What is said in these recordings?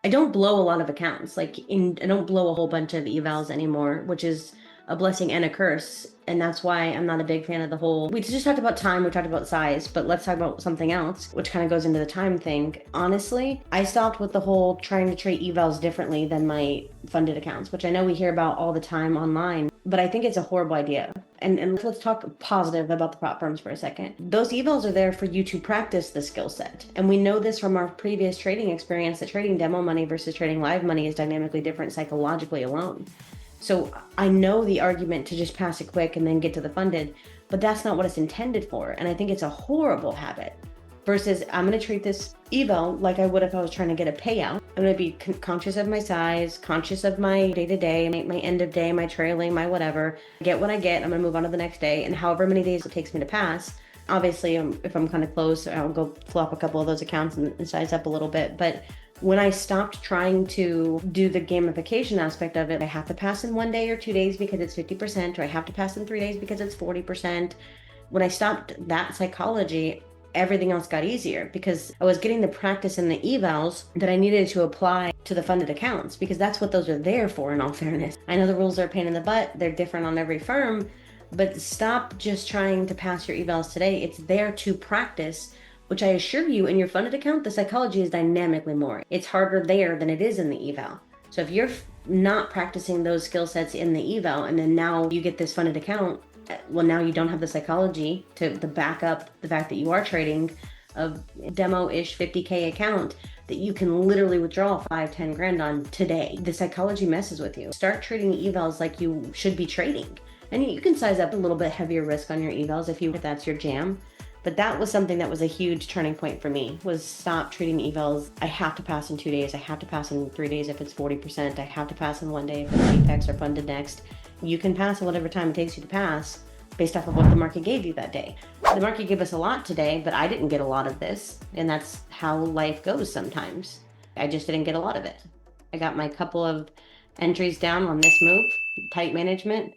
I don't blow a lot of accounts. I don't blow a whole bunch of evals anymore, which is a blessing and a curse. And that's why I'm not a big fan of the whole, we just talked about time, we talked about size, but let's talk about something else, which kind of goes into the time thing. Honestly, I stopped with the whole trying to treat evals differently than my funded accounts, which I know we hear about all the time online, but I think it's a horrible idea. And let's talk positive about the prop firms for a second. Those evals are there for you to practice the skill set. And we know this from our previous trading experience that trading demo money versus trading live money is dynamically different psychologically alone. So I know the argument to just pass it quick and then get to the funded, but that's not what it's intended for. And I think it's a horrible habit versus I'm going to treat this eval like I would if I was trying to get a payout. I'm going to be conscious of my size, conscious of my day-to-day, my end of day, my trailing, my whatever. Get what I get. I'm going to move on to the next day. And however many days it takes me to pass, obviously if I'm kind of close, I'll go flop a couple of those accounts and size up a little bit. But when I stopped trying to do the gamification aspect of it, I have to pass in 1 day or 2 days because it's 50%, or I have to pass in 3 days because it's 40%. When I stopped that psychology, everything else got easier because I was getting the practice in the evals that I needed to apply to the funded accounts, because that's what those are there for, in all fairness. I know the rules are a pain in the butt. They're different on every firm, but stop just trying to pass your evals today. It's there to practice, which I assure you, in your funded account, the psychology is dynamically more. It's harder there than it is in the eval. So if you're not practicing those skill sets in the eval, and then now you get this funded account, well, now you don't have the psychology to back up the fact that you are trading a demo-ish 50K account that you can literally withdraw 5-10 grand on today. The psychology messes with you. Start trading evals like you should be trading. And you can size up a little bit heavier risk on your evals if that's your jam. But that was something that was a huge turning point for me, was stop treating evals. I have to pass in 2 days. I have to pass in 3 days if it's 40%. I have to pass in 1 day if it's apex or funded next. You can pass in whatever time it takes you to pass based off of what the market gave you that day. The market gave us a lot today, but I didn't get a lot of this. And that's how life goes sometimes. I just didn't get a lot of it. I got my couple of entries down on this move, tight management.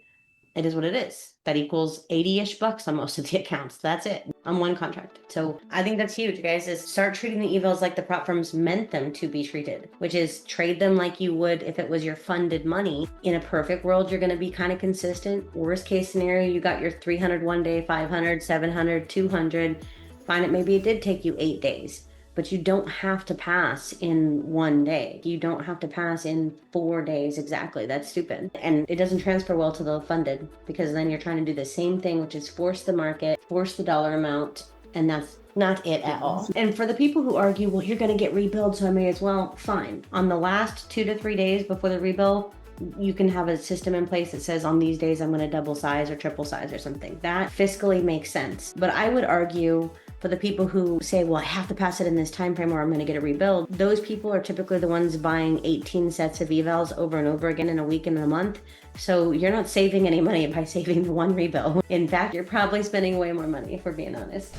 It is what it is. That equals 80-ish bucks on most of the accounts. That's it on one contract. So I think that's huge, guys, is start treating the evals like the prop firms meant them to be treated, which is trade them like you would if it was your funded money. In a perfect world, you're going to be kind of consistent. Worst case scenario, you got your 300 1 day, 500, 700, 200. Fine, maybe it did take you 8 days. But you don't have to pass in 1 day. You don't have to pass in 4 days exactly. That's stupid. And it doesn't transfer well to the funded, because then you're trying to do the same thing, which is force the market, force the dollar amount, and that's not it at all. And for the people who argue, well, you're going to get rebilled, so I may as well, fine. On the last 2 to 3 days before the rebill, you can have a system in place that says on these days I'm going to double size or triple size or something. That fiscally makes sense. But I would argue, for the people who say, well, I have to pass it in this time frame or I'm going to get a rebuild, those people are typically the ones buying 18 sets of evals over and over again in a week and a month. So you're not saving any money by saving the one rebuild. In fact, you're probably spending way more money, if we're being honest.